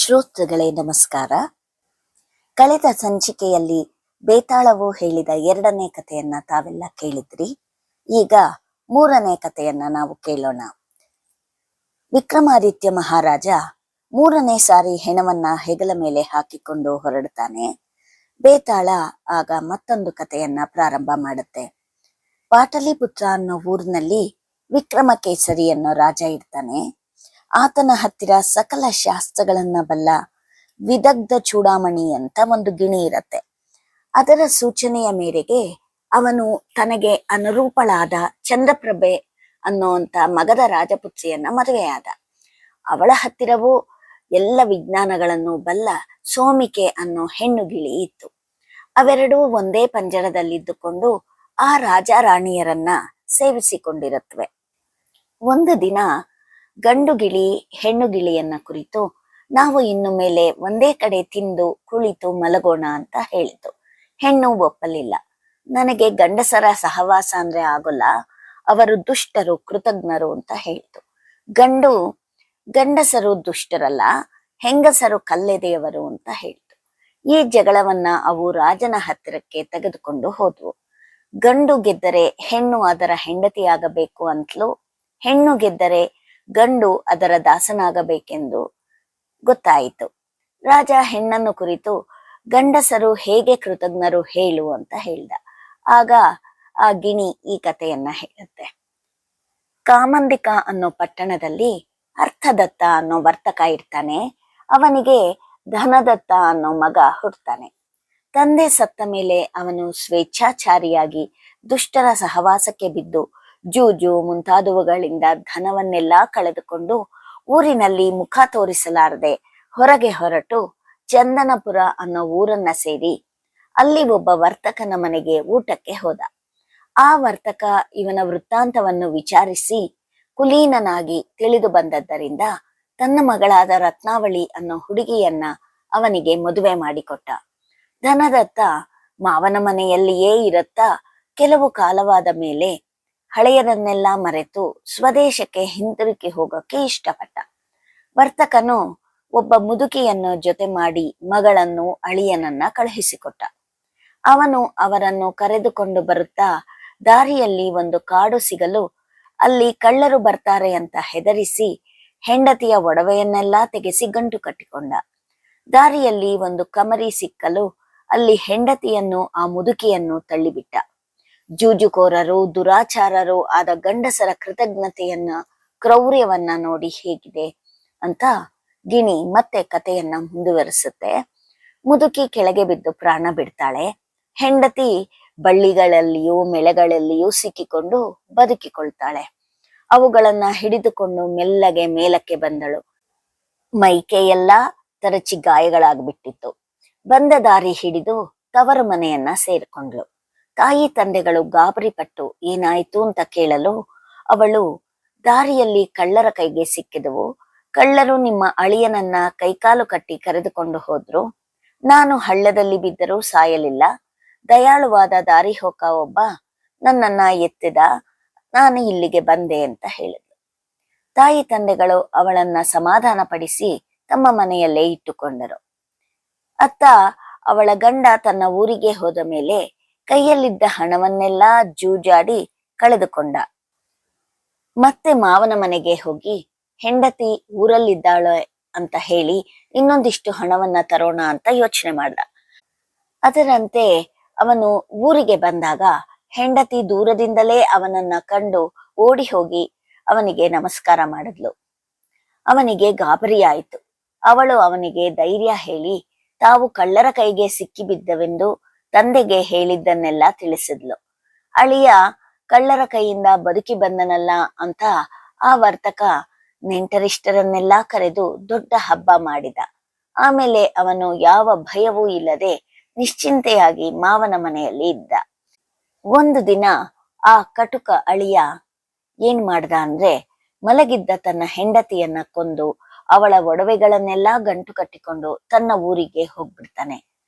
ಶ್ರೋತೃಗಳೇ ನಮಸ್ಕಾರ. ಕಳೆದ ಸಂಚಿಕೆಯಲ್ಲಿ ಬೇತಾಳವು ಹೇಳಿದ 2ನೇ ಕಥೆಯನ್ನ ತಾವೆಲ್ಲ ಕೇಳಿದ್ರಿ. ಈಗ 3ನೇ ಕಥೆಯನ್ನ ನಾವು ಕೇಳೋಣ. ವಿಕ್ರಮಾದಿತ್ಯ ಮಹಾರಾಜ 3ನೇ ಸಾರಿ ಹೆಣವನ್ನ ಹೆಗಲ ಮೇಲೆ ಹಾಕಿಕೊಂಡು ಹೊರಡ್ತಾನೆ. ಬೇತಾಳ ಆಗ ಮತ್ತೊಂದು ಕಥೆಯನ್ನ ಪ್ರಾರಂಭ ಮಾಡುತ್ತೆ. ಪಾಟಲಿಪುತ್ರ ಅನ್ನೋ ಊರಿನಲ್ಲಿ ವಿಕ್ರಮಕೇಸರಿ ಅನ್ನೋ ರಾಜ ಇರ್ತಾನೆ. ಆತನ ಹತ್ತಿರ ಸಕಲ ಶಾಸ್ತ್ರಗಳನ್ನ ಬಲ್ಲ ವಿದಗ್ಧ ಚೂಡಾಮಣಿ ಅಂತ ಒಂದು ಗಿಣಿ ಇರತ್ತೆ. ಅದರ ಸೂಚನೆಯ ಮೇರೆಗೆ ಅವನು ತನಗೆ ಅನುರೂಪಳಾದ ಚಂದ್ರಪ್ರಭೆ ಅನ್ನೋಂತ ಮಗದ ರಾಜಪುತ್ರಿಯನ್ನ ಮದುವೆಯಾದ. ಅವಳ ಹತ್ತಿರವೂ ಎಲ್ಲ ವಿಜ್ಞಾನಗಳನ್ನು ಬಲ್ಲ ಸೋಮಿಕೆ ಅನ್ನೋ ಹೆಣ್ಣು ಗಿಳಿ ಇತ್ತು. ಅವೆರಡೂ ಒಂದೇ ಪಂಜರದಲ್ಲಿದ್ದುಕೊಂಡು ಆ ರಾಜ ರಾಣಿಯರನ್ನ ಸೇವಿಸಿಕೊಂಡಿರುತ್ತವೆ. ಒಂದು ದಿನ ಗಂಡು ಗಿಳಿ ಹೆಣ್ಣು ಗಿಳಿಯನ್ನ ಕುರಿತು ನಾವು ಇನ್ನು ಮೇಲೆ ಒಂದೇ ಕಡೆ ತಿಂದು ಕುಳಿತು ಮಲಗೋಣ ಅಂತ ಹೇಳಿತು. ಹೆಣ್ಣು ಒಪ್ಪಲಿಲ್ಲ. ನನಗೆ ಗಂಡಸರ ಸಹವಾಸ ಅಂದ್ರೆ ಆಗೋಲ್ಲ, ಅವರು ದುಷ್ಟರು, ಕೃತಜ್ಞರು ಅಂತ ಹೇಳಿತು. ಗಂಡಸರು ದುಷ್ಟರಲ್ಲ, ಹೆಂಗಸರು ಕಲ್ಲೆದೆಯವರು ಅಂತ ಹೇಳಿತು. ಈ ಜಗಳವನ್ನ ಅವು ರಾಜನ ಹತ್ತಿರಕ್ಕೆ ತೆಗೆದುಕೊಂಡು ಹೋದ್ವು. ಗಂಡು ಗೆದ್ದರೆ ಹೆಣ್ಣು ಅದರ ಹೆಂಡತಿಯಾಗಬೇಕು ಅಂತಲೂ, ಹೆಣ್ಣು ಗೆದ್ದರೆ ಗಂಡು ಅದರ ದಾಸನಾಗಬೇಕೆಂದು ಗೊತ್ತಾಯಿತು. ರಾಜ ಹೆಣ್ಣನ್ನು ಕುರಿತು ಗಂಡಸರು ಹೇಗೆ ಕೃತಜ್ಞರು ಹೇಳು ಅಂತ ಹೇಳ್ದ. ಆಗ ಆ ಗಿಣಿ ಈ ಕಥೆಯನ್ನ ಹೇಳುತ್ತೆ. ಕಾಮಂದಿಕ ಅನ್ನೋ ಪಟ್ಟಣದಲ್ಲಿ ಅರ್ಥದತ್ತ ಅನ್ನೋ ವರ್ತಕ ಇರ್ತಾನೆ. ಅವನಿಗೆ ಧನದತ್ತ ಅನ್ನೋ ಮಗ ಹುಡ್ತಾನೆ. ತಂದೆ ಸತ್ತ ಮೇಲೆ ಅವನು ಸ್ವೇಚ್ಛಾಚಾರಿಯಾಗಿ ದುಷ್ಟರ ಸಹವಾಸಕ್ಕೆ ಬಿದ್ದು ಜೂಜು ಮುಂತಾದವುಗಳಿಂದ ಧನವನ್ನೆಲ್ಲಾ ಕಳೆದುಕೊಂಡು ಊರಿನಲ್ಲಿ ಮುಖ ತೋರಿಸಲಾರದೆ ಹೊರಗೆ ಹೊರಟು ಚಂದನಪುರ ಅನ್ನೋ ಊರನ್ನ ಸೇರಿ ಅಲ್ಲಿ ಒಬ್ಬ ವರ್ತಕನ ಮನೆಗೆ ಊಟಕ್ಕೆ ಹೋದ. ಆ ವರ್ತಕ ಇವನ ವೃತ್ತಾಂತವನ್ನು ವಿಚಾರಿಸಿ ಕುಲೀನನಾಗಿ ತಿಳಿದು ಬಂದದ್ದರಿಂದ ತನ್ನ ಮಗಳಾದ ರತ್ನಾವಳಿ ಅನ್ನೋ ಹುಡುಗಿಯನ್ನ ಅವನಿಗೆ ಮದುವೆ ಮಾಡಿಕೊಟ್ಟ. ಧನದತ್ತ ಮಾವನ ಮನೆಯಲ್ಲಿಯೇ ಇರುತ್ತಾ ಕೆಲವು ಕಾಲವಾದ ಮೇಲೆ ಹಳೆಯರನ್ನೆಲ್ಲ ಮರೆತು ಸ್ವದೇಶಕ್ಕೆ ಹಿಂತಿರುಗಿ ಹೋಗೋಕೆ ಇಷ್ಟಪಟ್ಟ. ವರ್ತಕನು ಒಬ್ಬ ಮುದುಕಿಯನ್ನು ಜೊತೆ ಮಾಡಿ ಮಗಳನ್ನು ಅಳಿಯನನ್ನ ಕಳುಹಿಸಿಕೊಟ್ಟ. ಅವನು ಅವರನ್ನು ಕರೆದುಕೊಂಡು ಬರುತ್ತಾ ದಾರಿಯಲ್ಲಿ ಒಂದು ಕಾಡು ಸಿಗಲು ಅಲ್ಲಿ ಕಳ್ಳರು ಬರ್ತಾರೆ ಅಂತ ಹೆದರಿಸಿ ಹೆಂಡತಿಯ ಒಡವೆಯನ್ನೆಲ್ಲ ತೆಗೆಸಿ ಗಂಟು ಕಟ್ಟಿಕೊಂಡ. ದಾರಿಯಲ್ಲಿ ಒಂದು ಕಮರಿ ಸಿಕ್ಕಲು ಅಲ್ಲಿ ಹೆಂಡತಿಯನ್ನು ಆ ಮುದುಕಿಯನ್ನು ತಳ್ಳಿಬಿಟ್ಟ. ಜೂಜುಕೋರರು, ದುರಾಚಾರರು ಆದ ಗಂಡಸರ ಕೃತಜ್ಞತೆಯನ್ನ, ಕ್ರೌರ್ಯವನ್ನ ನೋಡಿ ಹೇಗಿದೆ ಅಂತ ಗಿಣಿ ಮತ್ತೆ ಕಥೆಯನ್ನ ಮುಂದುವರಿಸುತ್ತೆ. ಮುದುಕಿ ಕೆಳಗೆ ಬಿದ್ದು ಪ್ರಾಣ ಬಿಡ್ತಾಳೆ. ಹೆಂಡತಿ ಬಳ್ಳಿಗಳಲ್ಲಿಯೂ ಮೆಳೆಗಳಲ್ಲಿಯೂ ಸಿಕ್ಕಿಕೊಂಡು ಬದುಕಿಕೊಳ್ತಾಳೆ. ಅವುಗಳನ್ನ ಹಿಡಿದುಕೊಂಡು ಮೆಲ್ಲಗೆ ಮೇಲಕ್ಕೆ ಬಂದಳು. ಮೈಕೆಯೆಲ್ಲ ತರಚಿ ಗಾಯಗಳಾಗ್ಬಿಟ್ಟಿತ್ತು. ಬಂದ ದಾರಿ ಹಿಡಿದು ತವರು ಮನೆಯನ್ನ ಸೇರ್ಕೊಂಡ್ಳು. ತಾಯಿ ತಂದೆಗಳು ಗಾಬರಿ ಪಟ್ಟು ಏನಾಯ್ತು ಅಂತ ಕೇಳಲು ಅವಳು, ದಾರಿಯಲ್ಲಿ ಕಳ್ಳರ ಕೈಗೆ ಸಿಕ್ಕಿದವು. ಕಳ್ಳರು ನಿಮ್ಮ ಅಳಿಯನನ್ನ ಕೈಕಾಲು ಕಟ್ಟಿ ಕರೆದುಕೊಂಡು ಹೋದ್ರು. ನಾನು ಹಳ್ಳದಲ್ಲಿ ಬಿದ್ದರೂ ಸಾಯಲಿಲ್ಲ. ದಯಾಳುವಾದ ದಾರಿ ಹೋಕ ಒಬ್ಬ ನನ್ನನ್ನ ಎತ್ತಿದ. ನಾನು ಇಲ್ಲಿಗೆ ಬಂದೆ ಅಂತ ಹೇಳಿದ್ಲು. ತಾಯಿ ತಂದೆಗಳು ಅವಳನ್ನ ಸಮಾಧಾನ ಪಡಿಸಿ ತಮ್ಮ ಮನೆಯಲ್ಲೇ ಇಟ್ಟುಕೊಂಡರು. ಅತ್ತ ಅವಳ ಗಂಡ ತನ್ನ ಊರಿಗೆ ಹೋದ ಮೇಲೆ ಕೈಯಲ್ಲಿದ್ದ ಹಣವನ್ನೆಲ್ಲ ಜೂಜಾಡಿ ಕಳೆದುಕೊಂಡ. ಮತ್ತೆ ಮಾವನ ಮನೆಗೆ ಹೋಗಿ ಹೆಂಡತಿ ಊರಲ್ಲಿದ್ದಾಳೆ ಅಂತ ಹೇಳಿ ಇನ್ನೊಂದಿಷ್ಟು ಹಣವನ್ನ ತರೋಣ ಅಂತ ಯೋಚನೆ ಮಾಡ್ದ. ಅದರಂತೆ ಅವನು ಊರಿಗೆ ಬಂದಾಗ ಹೆಂಡತಿ ದೂರದಿಂದಲೇ ಅವನನ್ನ ಕಂಡು ಓಡಿ ಹೋಗಿ ಅವನಿಗೆ ನಮಸ್ಕಾರ ಮಾಡಿದ್ಲು. ಅವನಿಗೆ ಗಾಬರಿ ಆಯಿತು. ಅವಳು ಅವನಿಗೆ ಧೈರ್ಯ ಹೇಳಿ ತಾವು ಕಳ್ಳರ ಕೈಗೆ ಸಿಕ್ಕಿ ಬಿದ್ದವೆಂದು ತಂದೆಗೆ ಹೇಳಿದ್ದನ್ನೆಲ್ಲ ತಿಳಿಸಿದ್ಲು. ಅಳಿಯ ಕಳ್ಳರ ಕೈಯಿಂದ ಬದುಕಿ ಬಂದನಲ್ಲ ಅಂತ ಆ ವರ್ತಕ ನೆಂಟರಿಷ್ಟರನ್ನೆಲ್ಲ ಕರೆದು ದೊಡ್ಡ ಹಬ್ಬ ಮಾಡಿದ. ಆಮೇಲೆ ಅವನು ಯಾವ ಭಯವೂ ಇಲ್ಲದೆ ನಿಶ್ಚಿಂತೆಯಾಗಿ ಮಾವನ ಮನೆಯಲ್ಲಿ ಇದ್ದ. ಒಂದು ದಿನ ಆ ಕಟುಕ ಅಳಿಯ ಏನ್ ಮಾಡ್ದ ಅಂದ್ರೆ, ಮಲಗಿದ್ದ ತನ್ನ ಹೆಂಡತಿಯನ್ನ ಕೊಂದು ಅವಳ ಒಡವೆಗಳನ್ನೆಲ್ಲ ಗಂಟು ಕಟ್ಟಿಕೊಂಡು ತನ್ನ ಊರಿಗೆ ಹೋಗ್ಬಿಡ್ತಾನೆ.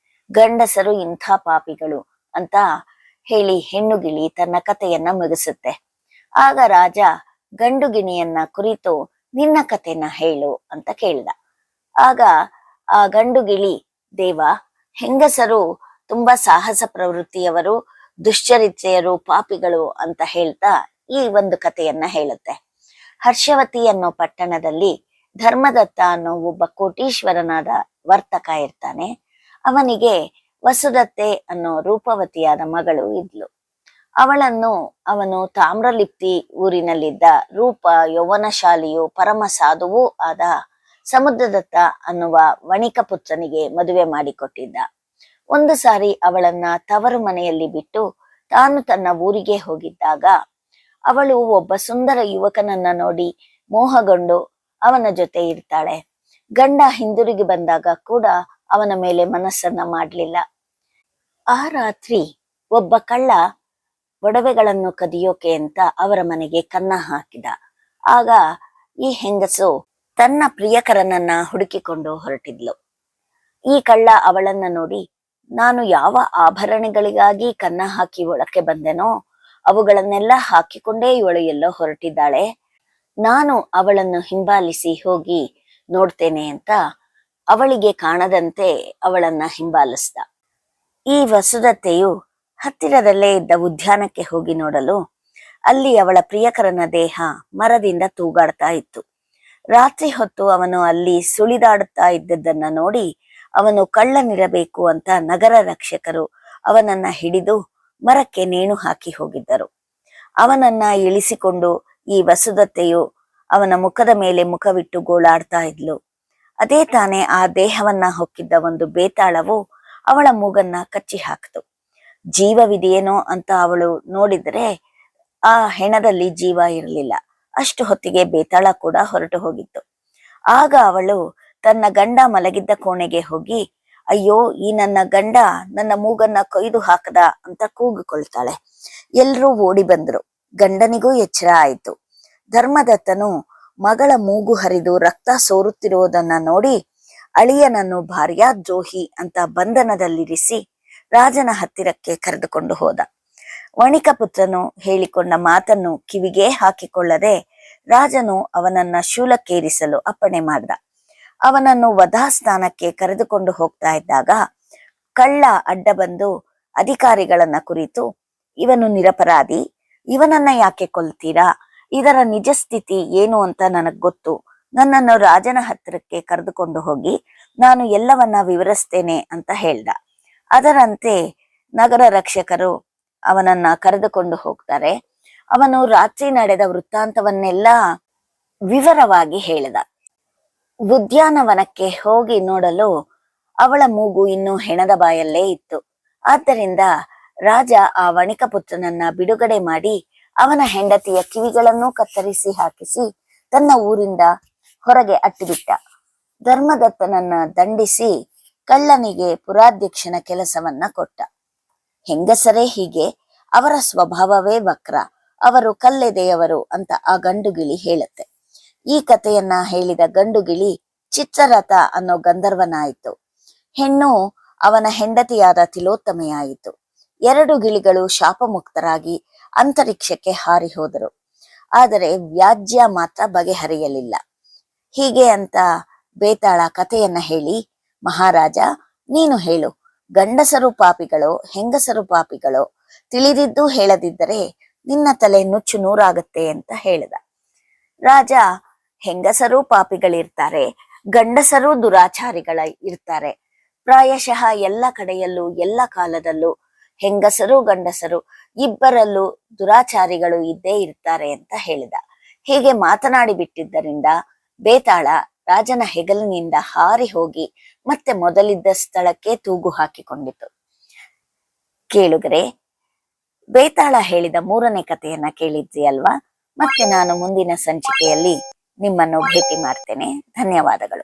ಗಂಡಸರು ಇಂಥ ಪಾಪಿಗಳು ಅಂತ ಹೇಳಿ ಹೆಣ್ಣು ಗಿಳಿ ತನ್ನ ಕಥೆಯನ್ನ ಮುಗಿಸುತ್ತೆ. ಆಗ ರಾಜ ಗಂಡು ಗಿಣಿಯನ್ನ ಕುರಿತು ನಿನ್ನ ಕಥೆನ ಹೇಳು ಅಂತ ಕೇಳ್ದ. ಆಗ ಆ ಗಂಡು ಗಿಳಿ ದೇವ ಹೆಂಗಸರು ತುಂಬಾ ಸಾಹಸ ಪ್ರವೃತ್ತಿಯವರು, ದುಶ್ಚರಿತ್ರೆಯರು, ಪಾಪಿಗಳು ಅಂತ ಹೇಳ್ತಾ ಈ ಒಂದು ಕಥೆಯನ್ನ ಹೇಳುತ್ತೆ. ಹರ್ಷವತಿ ಅನ್ನೋ ಪಟ್ಟಣದಲ್ಲಿ ಧರ್ಮದತ್ತ ಅನ್ನೋ ಒಬ್ಬ ಕೋಟೀಶ್ವರನಾದ ವರ್ತಕ ಇರ್ತಾನೆ. ಅವನಿಗೆ ವಸುದತ್ತೆ ಅನ್ನೋ ರೂಪವತಿಯಾದ ಮಗಳು ಇದ್ಲು. ಅವಳನ್ನು ಅವನು ತಾಮ್ರಲಿಪ್ತಿ ಊರಿನಲ್ಲಿದ್ದ ರೂಪ ಯೌವನಶಾಲಿಯು ಪರಮ ಸಾಧುವೂ ಆದ ಸಮುದ್ರದತ್ತ ಅನ್ನುವ ವಣಿಕ ಪುತ್ರನಿಗೆ ಮದುವೆ ಮಾಡಿಕೊಟ್ಟಿದ್ದ. ಒಂದು ಸಾರಿ ಅವಳನ್ನ ತವರು ಮನೆಯಲ್ಲಿ ಬಿಟ್ಟು ತಾನು ತನ್ನ ಊರಿಗೆ ಹೋಗಿದ್ದಾಗ ಅವಳು ಒಬ್ಬ ಸುಂದರ ಯುವಕನನ್ನ ನೋಡಿ ಮೋಹಗೊಂಡು ಅವನ ಜೊತೆ ಇರ್ತಾಳೆ. ಗಂಡ ಹಿಂದಿರುಗಿ ಬಂದಾಗ ಕೂಡ ಅವನ ಮೇಲೆ ಮನಸ್ಸನ್ನ ಮಾಡ್ಲಿಲ್ಲ. ಆ ರಾತ್ರಿ ಒಬ್ಬ ಕಳ್ಳ ಒಡವೆಗಳನ್ನು ಕದಿಯೋಕೆ ಅಂತ ಅವರ ಮನೆಗೆ ಕನ್ನ ಹಾಕಿದ. ಆಗ ಈ ಹೆಂಗಸು ತನ್ನ ಪ್ರಿಯಕರನನ್ನ ಹುಡುಕಿಕೊಂಡು ಹೊರಟಿದ್ಲು. ಈ ಕಳ್ಳ ಅವಳನ್ನ ನೋಡಿ, ನಾನು ಯಾವ ಆಭರಣಗಳಿಗಾಗಿ ಕನ್ನ ಹಾಕಿ ಒಳಕ್ಕೆ ಬಂದೆನೋ ಅವುಗಳನ್ನೆಲ್ಲ ಹಾಕಿಕೊಂಡೇ ಇವಳು ಎಲ್ಲೋ ಹೊರಟಿದ್ದಾಳೆ, ನಾನು ಅವಳನ್ನು ಹಿಂಬಾಲಿಸಿ ಹೋಗಿ ನೋಡ್ತೇನೆ ಅಂತ ಅವಳಿಗೆ ಕಾಣದಂತೆ ಅವಳನ್ನ ಹಿಂಬಾಲಿಸ್ದ. ಈ ವಸುದತ್ತೆಯು ಹತ್ತಿರದಲ್ಲೇ ಇದ್ದ ಉದ್ಯಾನಕ್ಕೆ ಹೋಗಿ ನೋಡಲು ಅಲ್ಲಿ ಅವಳ ಪ್ರಿಯಕರನ ದೇಹ ಮರದಿಂದ ತೂಗಾಡ್ತಾ ಇತ್ತು. ರಾತ್ರಿ ಹೊತ್ತು ಅವನು ಅಲ್ಲಿ ಸುಳಿದಾಡುತ್ತಾ ಇದ್ದದ್ದನ್ನ ನೋಡಿ ಅವನು ಕಳ್ಳನಿರಬೇಕು ಅಂತ ನಗರ ರಕ್ಷಕರು ಅವನನ್ನ ಹಿಡಿದು ಮರಕ್ಕೆ ನೇಣು ಹಾಕಿ ಹೋಗಿದ್ದರು. ಅವನನ್ನ ಇಳಿಸಿಕೊಂಡು ಈ ವಸುದತ್ತೆಯು ಅವನ ಮುಖದ ಮೇಲೆ ಮುಖವಿಟ್ಟು ಗೋಳಾಡ್ತಾ ಇದ್ಲು. ಅದೇ ತಾನೇ ಆ ದೇಹವನ್ನ ಹೊಕ್ಕಿದ್ದ ಒಂದು ಬೇತಾಳವು ಅವಳ ಮೂಗನ್ನ ಕಚ್ಚಿ ಹಾಕ್ತು. ಜೀವವಿದೆಯೇನೋ ಅಂತ ಅವಳು ನೋಡಿದ್ರೆ ಆ ಹೆಣದಲ್ಲಿ ಜೀವ ಇರಲಿಲ್ಲ. ಅಷ್ಟು ಹೊತ್ತಿಗೆ ಬೇತಾಳ ಕೂಡ ಹೊರಟು ಹೋಗಿತ್ತು. ಆಗ ಅವಳು ತನ್ನ ಗಂಡ ಮಲಗಿದ್ದ ಕೋಣೆಗೆ ಹೋಗಿ, ಅಯ್ಯೋ ಈ ನನ್ನ ಗಂಡ ನನ್ನ ಮೂಗನ್ನ ಕೊಯ್ದು ಹಾಕದ ಅಂತ ಕೂಗಿಕೊಳ್ತಾಳೆ. ಎಲ್ರೂ ಓಡಿ ಬಂದ್ರು. ಗಂಡನಿಗೂ ಎಚ್ಚರ ಆಯಿತು. ಧರ್ಮದತ್ತನು ಮಗಳ ಮೂಗು ಹರಿದು ರಕ್ತ ಸೋರುತ್ತಿರುವುದನ್ನ ನೋಡಿ ಅಳಿಯನನ್ನು ಭಾರ್ಯಾದ್ರೋಹಿ ಅಂತ ಬಂಧನದಲ್ಲಿರಿಸಿ ರಾಜನ ಹತ್ತಿರಕ್ಕೆ ಕರೆದುಕೊಂಡು ಹೋದ. ವಣಿಕ ಪುತ್ರನು ಹೇಳಿಕೊಂಡ ಮಾತನ್ನು ಕಿವಿಗೆ ಹಾಕಿಕೊಳ್ಳದೆ ರಾಜನು ಅವನನ್ನ ಶೂಲಕ್ಕೇರಿಸಲು ಅಪ್ಪಣೆ ಮಾಡ್ದ. ಅವನನ್ನು ವಧಾಸ್ಥಾನಕ್ಕೆ ಕರೆದುಕೊಂಡು ಹೋಗ್ತಾ ಇದ್ದಾಗ ಕಳ್ಳ ಅಡ್ಡ ಬಂದು ಅಧಿಕಾರಿಗಳನ್ನ ಕುರಿತು, ಇವನು ನಿರಪರಾಧಿ, ಇವನನ್ನ ಯಾಕೆ ಕೊಲ್ತೀರಾ, ಇದರ ನಿಜ ಸ್ಥಿತಿ ಏನು ಅಂತ ನನಗ್ ಗೊತ್ತು, ನನ್ನನ್ನು ರಾಜನ ಹತ್ತಿರಕ್ಕೆ ಕರೆದುಕೊಂಡು ಹೋಗಿ ನಾನು ಎಲ್ಲವನ್ನ ವಿವರಿಸ್ತೇನೆ ಅಂತ ಹೇಳ್ದ. ಅದರಂತೆ ನಗರ ರಕ್ಷಕರು ಅವನನ್ನ ಕರೆದುಕೊಂಡು ಹೋಗ್ತಾರೆ. ಅವನು ರಾತ್ರಿ ನಡೆದ ವೃತ್ತಾಂತವನ್ನೆಲ್ಲ ವಿವರವಾಗಿ ಹೇಳಿದ. ಉದ್ಯಾನವನಕ್ಕೆ ಹೋಗಿ ನೋಡಲು ಅವಳ ಮೂಗು ಇನ್ನೂ ಹೆಣದ ಬಾಯಲ್ಲೇ ಇತ್ತು. ಆದ್ದರಿಂದ ರಾಜ ಆ ವಣಿಕ ಪುತ್ರನನ್ನ ಬಿಡುಗಡೆ ಮಾಡಿ ಅವನ ಹೆಂಡತಿಯ ಕಿವಿಗಳನ್ನೂ ಕತ್ತರಿಸಿ ಹಾಕಿಸಿ ತನ್ನ ಊರಿಂದ ಹೊರಗೆ ಅಟ್ಟಿಬಿಟ್ಟ. ಧರ್ಮದತ್ತನನ್ನ ದಂಡಿಸಿ ಕಳ್ಳನಿಗೆ ಪುರಾಧ್ಯಕ್ಷನ ಕೆಲಸವನ್ನ ಕೊಟ್ಟ. ಹೆಂಗಸರೇ ಹೀಗೆ, ಅವರ ಸ್ವಭಾವವೇ ವಕ್ರ, ಅವರು ಕಲ್ಲೆದೆಯವರು ಅಂತ ಆ ಗಂಡುಗಿಳಿ ಹೇಳುತ್ತೆ. ಈ ಕಥೆಯನ್ನ ಹೇಳಿದ ಗಂಡುಗಿಳಿ ಚಿತ್ರರಥ ಅನ್ನೋ ಗಂಧರ್ವನಾಯಿತು. ಹೆಣ್ಣು ಅವನ ಹೆಂಡತಿಯಾದ ತಿಲೋತ್ತಮೆಯಾಯಿತು. ಎರಡು ಗಿಳಿಗಳು ಶಾಪಮುಕ್ತರಾಗಿ ಅಂತರಿಕ್ಷಕ್ಕೆ ಹಾರಿ ಹೋದರು. ಆದರೆ ವ್ಯಾಜ್ಯ ಮಾತ್ರ ಬಗೆಹರಿಯಲಿಲ್ಲ. ಹೀಗೆ ಅಂತ ಬೇತಾಳ ಕಥೆಯನ್ನ ಹೇಳಿ, ಮಹಾರಾಜ ನೀನು ಹೇಳು, ಗಂಡಸರು ಪಾಪಿಗಳು ಹೆಂಗಸರು ಪಾಪಿಗಳು, ತಿಳಿದಿದ್ದು ಹೇಳದಿದ್ದರೆ ನಿನ್ನ ತಲೆ ನುಚ್ಚು ನೂರಾಗತ್ತೆ ಅಂತ ಹೇಳಿದ. ರಾಜ, ಹೆಂಗಸರು ಪಾಪಿಗಳಿರ್ತಾರೆ, ಗಂಡಸರು ದುರಾಚಾರಿಗಳ ಇರ್ತಾರೆ. ಪ್ರಾಯಶಃ ಎಲ್ಲ ಕಡೆಯಲ್ಲೂ ಎಲ್ಲ ಕಾಲದಲ್ಲೂ ಹೆಂಗಸರು ಗಂಡಸರು ಇಬ್ಬರಲ್ಲೂ ದುರಾಚಾರಿಗಳು ಇದ್ದೇ ಇರ್ತಾರೆ ಅಂತ ಹೇಳಿದ. ಹೀಗೆ ಮಾತನಾಡಿ ಬಿಟ್ಟಿದ್ದರಿಂದ ಬೇತಾಳ ರಾಜನ ಹೆಗಲಿನಿಂದ ಹಾರಿ ಹೋಗಿ ಮತ್ತೆ ಮೊದಲಿದ್ದ ಸ್ಥಳಕ್ಕೆ ತೂಗು ಹಾಕಿಕೊಂಡಿತು. ಕೇಳುಗರೆ, ಬೇತಾಳ ಹೇಳಿದ ಮೂರನೇ ಕಥೆಯನ್ನ ಕೇಳಿದ್ರಿ ಅಲ್ವಾ? ಮತ್ತೆ ನಾನು ಮುಂದಿನ ಸಂಚಿಕೆಯಲ್ಲಿ ನಿಮ್ಮನ್ನು ಭೇಟಿ ಮಾಡ್ತೇನೆ. ಧನ್ಯವಾದಗಳು.